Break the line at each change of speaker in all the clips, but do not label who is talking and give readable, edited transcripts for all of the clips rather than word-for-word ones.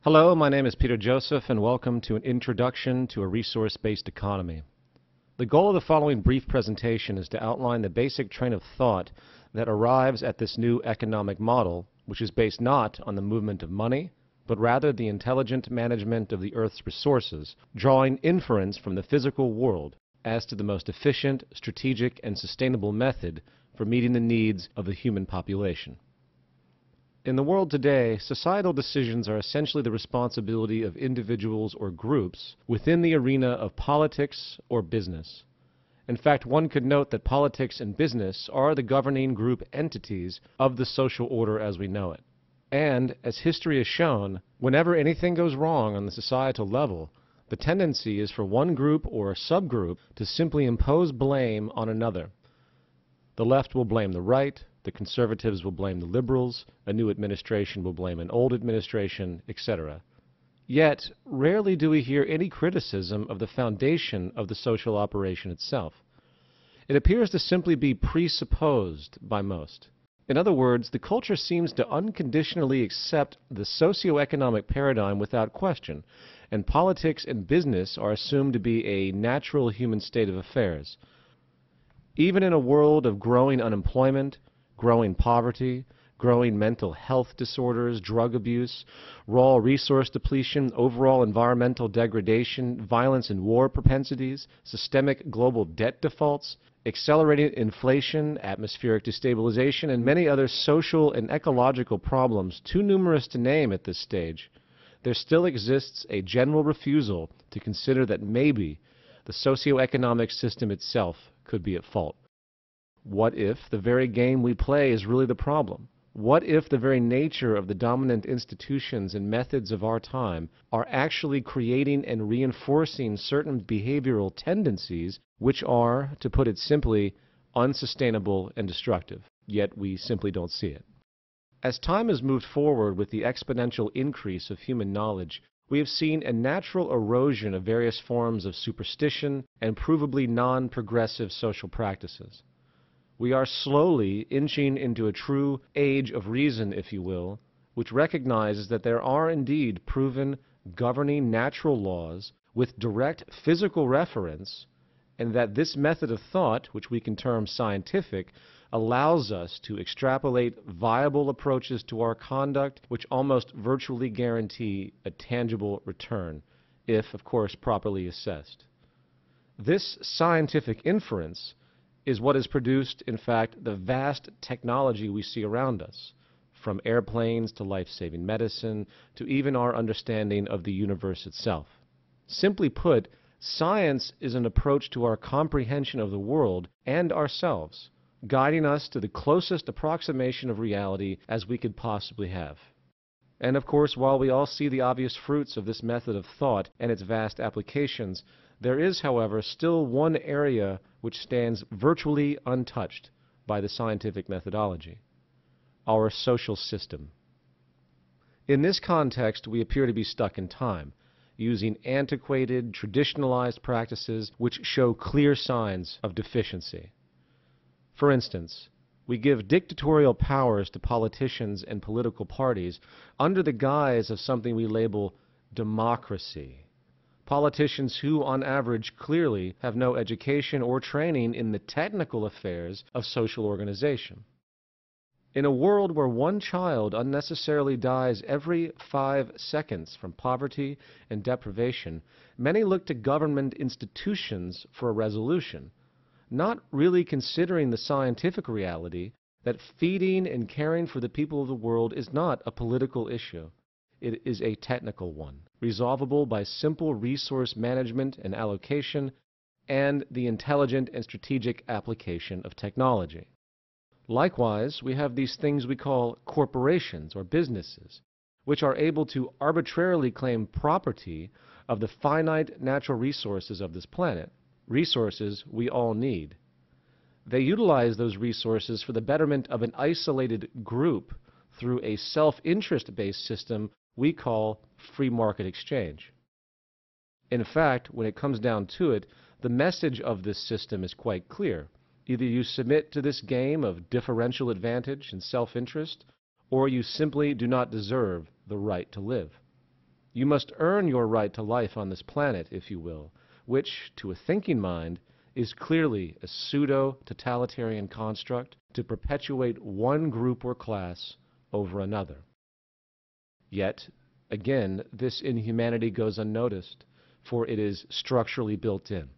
Hello, my name is Peter Joseph, and welcome to an introduction to a resource-based economy. The goal of the following brief presentation is to outline the basic train of thought that arrives at this new economic model, which is based not on the movement of money, but rather the intelligent management of the Earth's resources, drawing inference from the physical world as to the most efficient, strategic, and sustainable method for meeting the needs of the human population. In the world today, societal decisions are essentially the responsibility of individuals or groups within the arena of politics or business. In fact, one could note that politics and business are the governing group entities of the social order as we know it. And, as history has shown, whenever anything goes wrong on the societal level, the tendency is for one group or a subgroup to simply impose blame on another. The left will blame the right, the conservatives will blame the liberals, a new administration will blame an old administration, etc. Yet, rarely do we hear any criticism of the foundation of the social operation itself. It appears to simply be presupposed by most. In other words, the culture seems to unconditionally accept the socioeconomic paradigm without question, and politics and business are assumed to be a natural human state of affairs. Even in a world of growing unemployment, growing poverty, growing mental health disorders, drug abuse, raw resource depletion, overall environmental degradation, violence and war propensities, systemic global debt defaults, accelerating inflation, atmospheric destabilization, and many other social and ecological problems too numerous to name at this stage, there still exists a general refusal to consider that maybe the socioeconomic system itself could be at fault. What if the very game we play is really the problem? What if the very nature of the dominant institutions and methods of our time are actually creating and reinforcing certain behavioral tendencies which are, to put it simply, unsustainable and destructive, yet we simply don't see it? As time has moved forward with the exponential increase of human knowledge, we have seen a natural erosion of various forms of superstition and provably non-progressive social practices. We are slowly inching into a true age of reason, if you will, which recognizes that there are indeed proven governing natural laws with direct physical reference, and that this method of thought, which we can term scientific, allows us to extrapolate viable approaches to our conduct which almost virtually guarantee a tangible return, if, of course, properly assessed. This scientific inference is what has produced, in fact, the vast technology we see around us, from airplanes to life-saving medicine to even our understanding of the universe itself. Simply put, science is an approach to our comprehension of the world and ourselves, guiding us to the closest approximation of reality as we could possibly have. And of course, while we all see the obvious fruits of this method of thought and its vast applications, there is, however, still one area which stands virtually untouched by the scientific methodology: our social system. In this context, we appear to be stuck in time, using antiquated, traditionalized practices which show clear signs of deficiency. For instance, we give dictatorial powers to politicians and political parties under the guise of something we label democracy. Politicians who, on average, clearly have no education or training in the technical affairs of social organization. In a world where one child unnecessarily dies every 5 seconds from poverty and deprivation, many look to government institutions for a resolution, not really considering the scientific reality that feeding and caring for the people of the world is not a political issue. It is a technical one, resolvable by simple resource management and allocation and the intelligent and strategic application of technology. Likewise, we have these things we call corporations or businesses, which are able to arbitrarily claim property of the finite natural resources of this planet, resources we all need. They utilize those resources for the betterment of an isolated group through a self-interest-based system we call free market exchange. In fact, when it comes down to it, the message of this system is quite clear. Either you submit to this game of differential advantage and self-interest, or you simply do not deserve the right to live. You must earn your right to life on this planet, if you will, which, to a thinking mind, is clearly a pseudo-totalitarian construct to perpetuate one group or class over another. Yet, again, this inhumanity goes unnoticed, for it is structurally built in.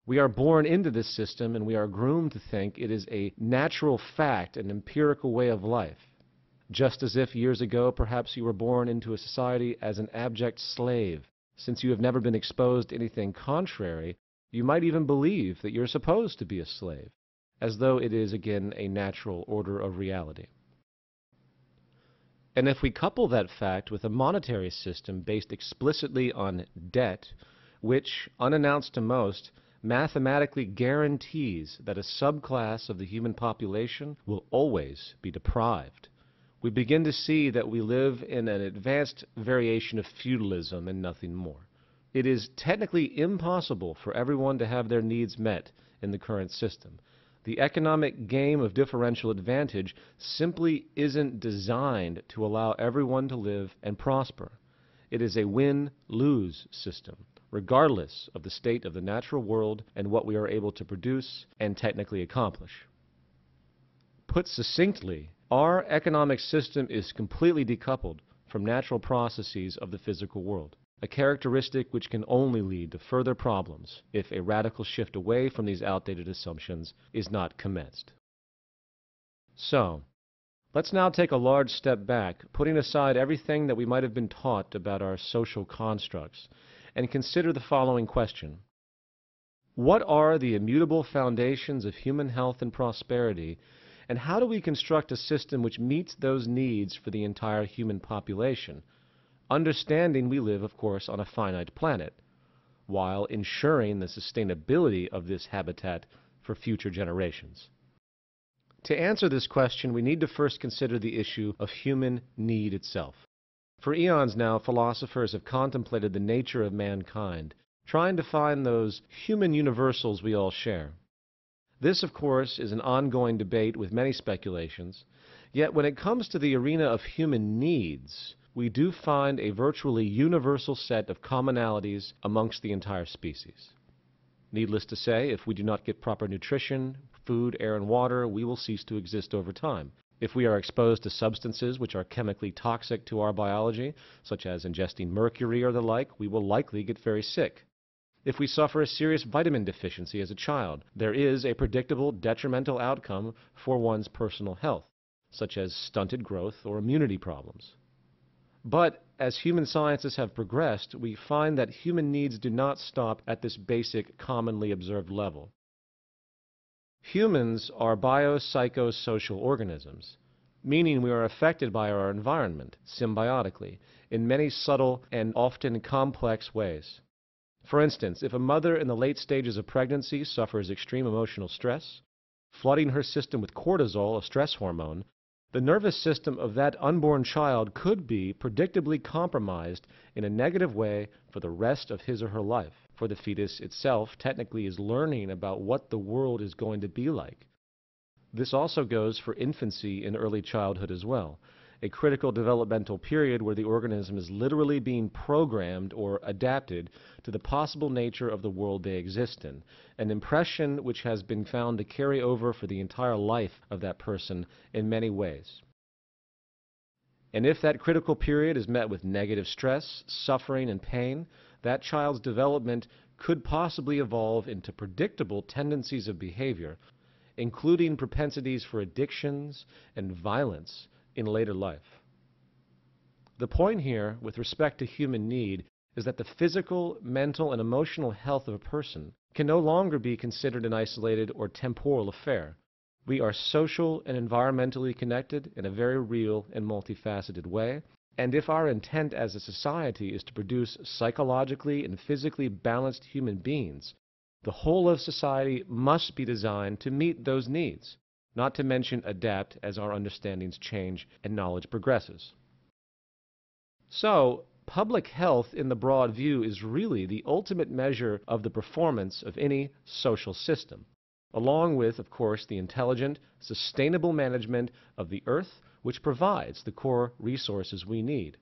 We are born into this system, and we are groomed to think it is a natural fact, an empirical way of life. Just as if years ago perhaps you were born into a society as an abject slave. Since you have never been exposed to anything contrary, you might even believe that you're supposed to be a slave, as though it is again a natural order of reality. And if we couple that fact with a monetary system based explicitly on debt, which, unannounced to most, mathematically guarantees that a subclass of the human population will always be deprived, we begin to see that we live in an advanced variation of feudalism and nothing more. It is technically impossible for everyone to have their needs met in the current system. The economic game of differential advantage simply isn't designed to allow everyone to live and prosper. It is a win-lose system, regardless of the state of the natural world and what we are able to produce and technically accomplish. Put succinctly, our economic system is completely decoupled from natural processes of the physical world, a characteristic which can only lead to further problems if a radical shift away from these outdated assumptions is not commenced. So, let's now take a large step back, putting aside everything that we might have been taught about our social constructs, and consider the following question. What are the immutable foundations of human health and prosperity, and how do we construct a system which meets those needs for the entire human population, understanding we live, of course, on a finite planet, while ensuring the sustainability of this habitat for future generations? To answer this question, we need to first consider the issue of human need itself. For eons now, philosophers have contemplated the nature of mankind, trying to find those human universals we all share. This, of course, is an ongoing debate with many speculations, yet when it comes to the arena of human needs, we do find a virtually universal set of commonalities amongst the entire species. Needless to say, if we do not get proper nutrition, food, air, and water, we will cease to exist over time. If we are exposed to substances which are chemically toxic to our biology, such as ingesting mercury or the like, we will likely get very sick. If we suffer a serious vitamin deficiency as a child, there is a predictable detrimental outcome for one's personal health, such as stunted growth or immunity problems. But as human sciences have progressed, we find that human needs do not stop at this basic, commonly observed level. Humans are biopsychosocial organisms, meaning we are affected by our environment symbiotically in many subtle and often complex ways. For instance, if a mother in the late stages of pregnancy suffers extreme emotional stress, flooding her system with cortisol, a stress hormone, the nervous system of that unborn child could be predictably compromised in a negative way for the rest of his or her life, for the fetus itself technically is learning about what the world is going to be like. This also goes for infancy and early childhood as well, a critical developmental period where the organism is literally being programmed or adapted to the possible nature of the world they exist in, an impression which has been found to carry over for the entire life of that person in many ways. And if that critical period is met with negative stress, suffering, and pain, that child's development could possibly evolve into predictable tendencies of behavior, including propensities for addictions and violence in later life. The point here, with respect to human need, is that the physical, mental, and emotional health of a person can no longer be considered an isolated or temporal affair. We are social and environmentally connected in a very real and multifaceted way, and if our intent as a society is to produce psychologically and physically balanced human beings, the whole of society must be designed to meet those needs, not to mention adapt as our understandings change and knowledge progresses. So, public health in the broad view is really the ultimate measure of the performance of any social system, along with, of course, the intelligent, sustainable management of the earth, which provides the core resources we need.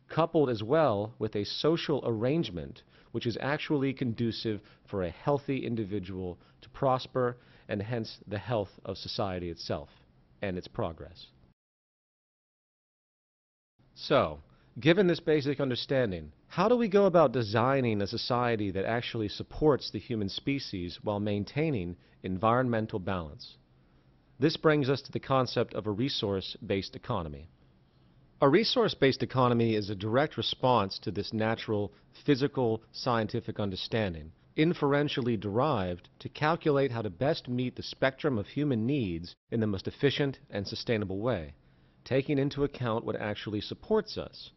coupled as well with a social arrangement which is actually conducive for a healthy individual to prosper and hence the health of society itself and its progress. So, given this basic understanding, how do we go about designing a society that actually supports the human species while maintaining environmental balance? This brings us to the concept of a resource-based economy. A resource-based economy is a direct response to this natural, physical, scientific understanding, inferentially derived to calculate how to best meet the spectrum of human needs in the most efficient and sustainable way, taking into account what actually supports us,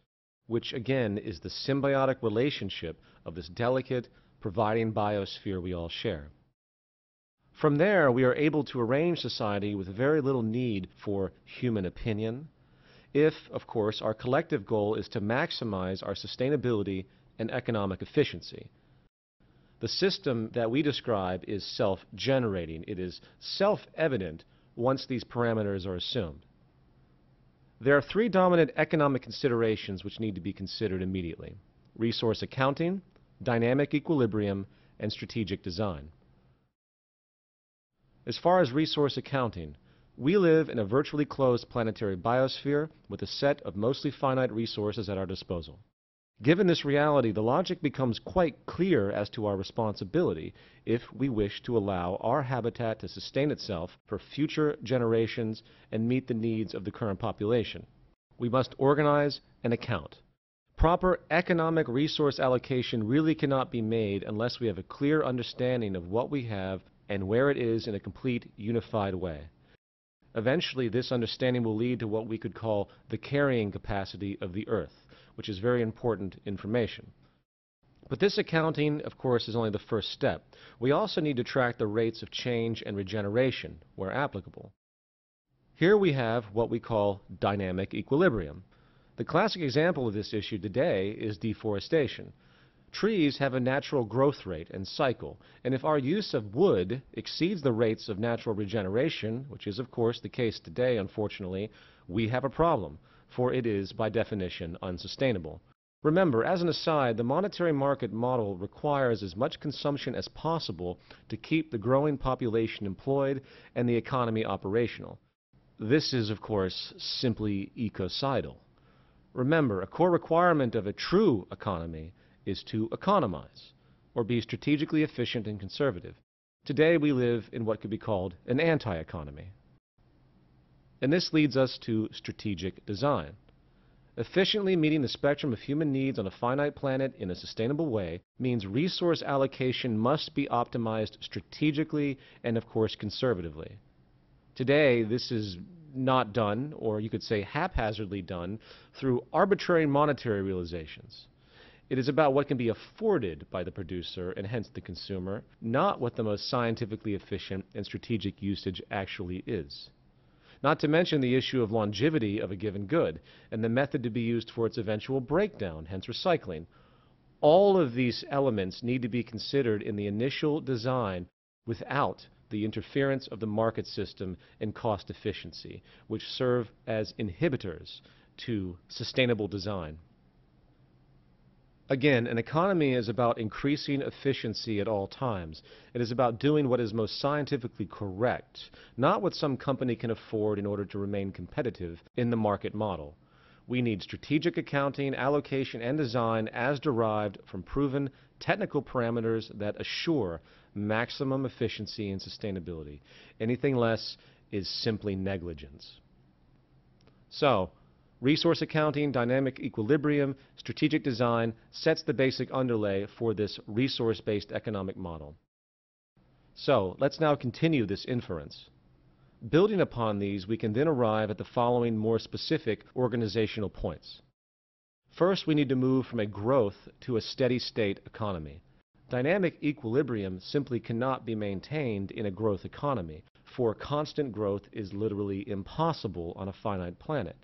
which again is the symbiotic relationship of this delicate, providing biosphere we all share. From there, we are able to arrange society with very little need for human opinion, if, of course, our collective goal is to maximize our sustainability and economic efficiency. The system that we describe is self-generating. It is self-evident once these parameters are assumed. There are three dominant economic considerations which need to be considered immediately: resource accounting, dynamic equilibrium, and strategic design. As far as resource accounting, we live in a virtually closed planetary biosphere with a set of mostly finite resources at our disposal. Given this reality, the logic becomes quite clear as to our responsibility if we wish to allow our habitat to sustain itself for future generations and meet the needs of the current population. We must organize and account. Proper economic resource allocation really cannot be made unless we have a clear understanding of what we have and where it is in a complete, unified way. Eventually, this understanding will lead to what we could call the carrying capacity of the Earth, which is very important information. But this accounting, of course, is only the first step. We also need to track the rates of change and regeneration, where applicable. Here we have what we call dynamic equilibrium. The classic example of this issue today is deforestation. Trees have a natural growth rate and cycle, and if our use of wood exceeds the rates of natural regeneration, which is of course the case today, unfortunately, we have a problem, for it is by definition unsustainable. Remember, as an aside, the monetary market model requires as much consumption as possible to keep the growing population employed and the economy operational. This is, of course, simply ecocidal. Remember, a core requirement of a true economy is to economize, or be strategically efficient and conservative. Today we live in what could be called an anti-economy. And this leads us to strategic design. Efficiently meeting the spectrum of human needs on a finite planet in a sustainable way means resource allocation must be optimized strategically and, of course, conservatively. Today, this is not done, or you could say haphazardly done, through arbitrary monetary realizations. It is about what can be afforded by the producer and hence the consumer, not what the most scientifically efficient and strategic usage actually is. Not to mention the issue of longevity of a given good and the method to be used for its eventual breakdown, hence recycling. All of these elements need to be considered in the initial design without the interference of the market system and cost efficiency, which serve as inhibitors to sustainable design. Again, an economy is about increasing efficiency at all times. It is about doing what is most scientifically correct, not what some company can afford in order to remain competitive in the market model. We need strategic accounting, allocation, and design as derived from proven technical parameters that assure maximum efficiency and sustainability. Anything less is simply negligence. So, resource accounting, dynamic equilibrium, strategic design sets the basic underlay for this resource-based economic model. So, let's now continue this inference. Building upon these, we can then arrive at the following more specific organizational points. First, we need to move from a growth to a steady state economy. Dynamic equilibrium simply cannot be maintained in a growth economy, for constant growth is literally impossible on a finite planet.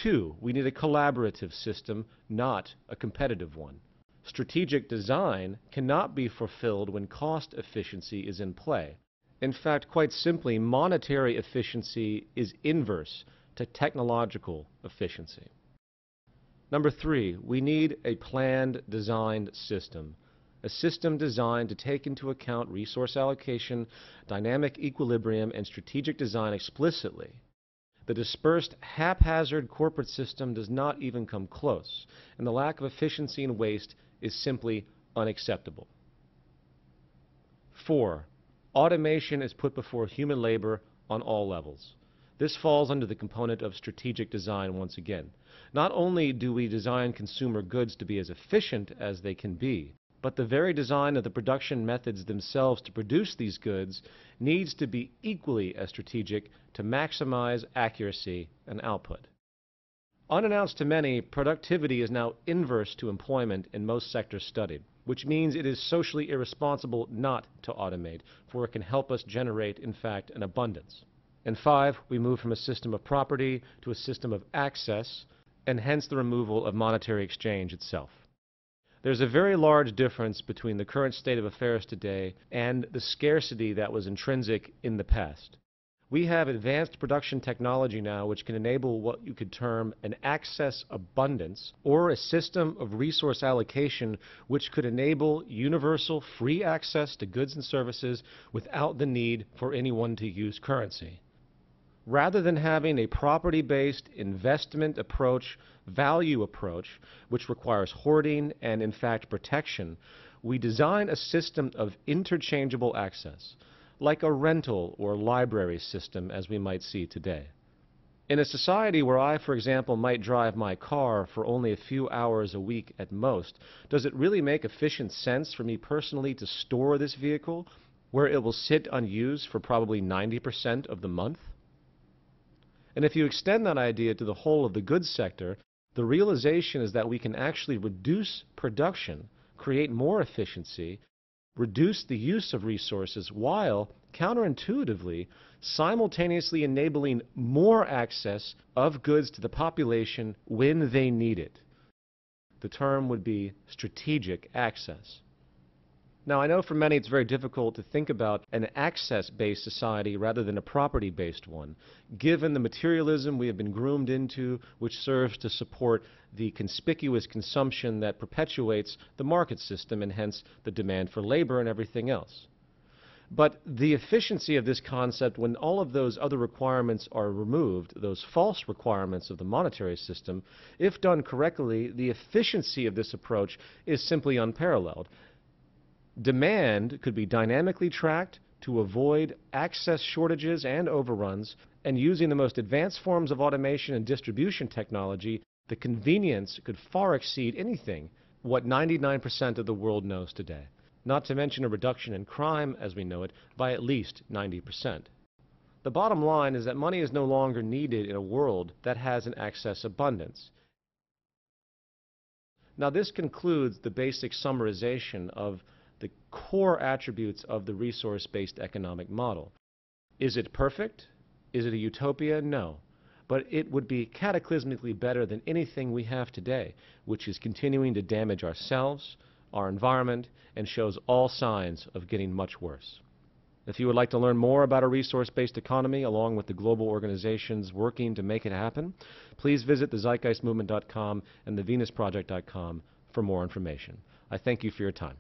2, we need a collaborative system, not a competitive one. Strategic design cannot be fulfilled when cost efficiency is in play. In fact, quite simply, monetary efficiency is inverse to technological efficiency. Number 3, we need a planned, designed system. A system designed to take into account resource allocation, dynamic equilibrium, and strategic design explicitly. The dispersed, haphazard corporate system does not even come close, and the lack of efficiency and waste is simply unacceptable. 4, automation is put before human labor on all levels. This falls under the component of strategic design once again. Not only do we design consumer goods to be as efficient as they can be, but the very design of the production methods themselves to produce these goods needs to be equally as strategic to maximize accuracy and output. Unannounced to many, productivity is now inverse to employment in most sectors studied, which means it is socially irresponsible not to automate, for it can help us generate, in fact, an abundance. And 5, we move from a system of property to a system of access, and hence the removal of monetary exchange itself. There's a very large difference between the current state of affairs today and the scarcity that was intrinsic in the past. We have advanced production technology now which can enable what you could term an access abundance, or a system of resource allocation which could enable universal free access to goods and services without the need for anyone to use currency. Rather than having a property-based investment approach, value approach, which requires hoarding and, in fact, protection, we design a system of interchangeable access, like a rental or library system as we might see today. In a society where I, for example, might drive my car for only a few hours a week at most, does it really make efficient sense for me personally to store this vehicle where it will sit unused for probably 90% of the month? And if you extend that idea to the whole of the goods sector, the realization is that we can actually reduce production, create more efficiency, reduce the use of resources while, counterintuitively, simultaneously enabling more access of goods to the population when they need it. The term would be strategic access. Now, I know for many it's very difficult to think about an access-based society rather than a property-based one, given the materialism we have been groomed into, which serves to support the conspicuous consumption that perpetuates the market system and hence the demand for labor and everything else. But the efficiency of this concept, when all of those other requirements are removed, those false requirements of the monetary system, if done correctly, the efficiency of this approach is simply unparalleled. Demand could be dynamically tracked to avoid access shortages and overruns, and using the most advanced forms of automation and distribution technology, the convenience could far exceed anything what 99% of the world knows today, not to mention a reduction in crime as we know it by at least 90%. The bottom line is that money is no longer needed in a world that has an access abundance. Now, this concludes the basic summarization of the core attributes of the resource-based economic model. Is it perfect? Is it a utopia? No. But it would be cataclysmically better than anything we have today, which is continuing to damage ourselves, our environment, and shows all signs of getting much worse. If you would like to learn more about a resource-based economy along with the global organizations working to make it happen, please visit thezeitgeistmovement.com and thevenusproject.com for more information. I thank you for your time.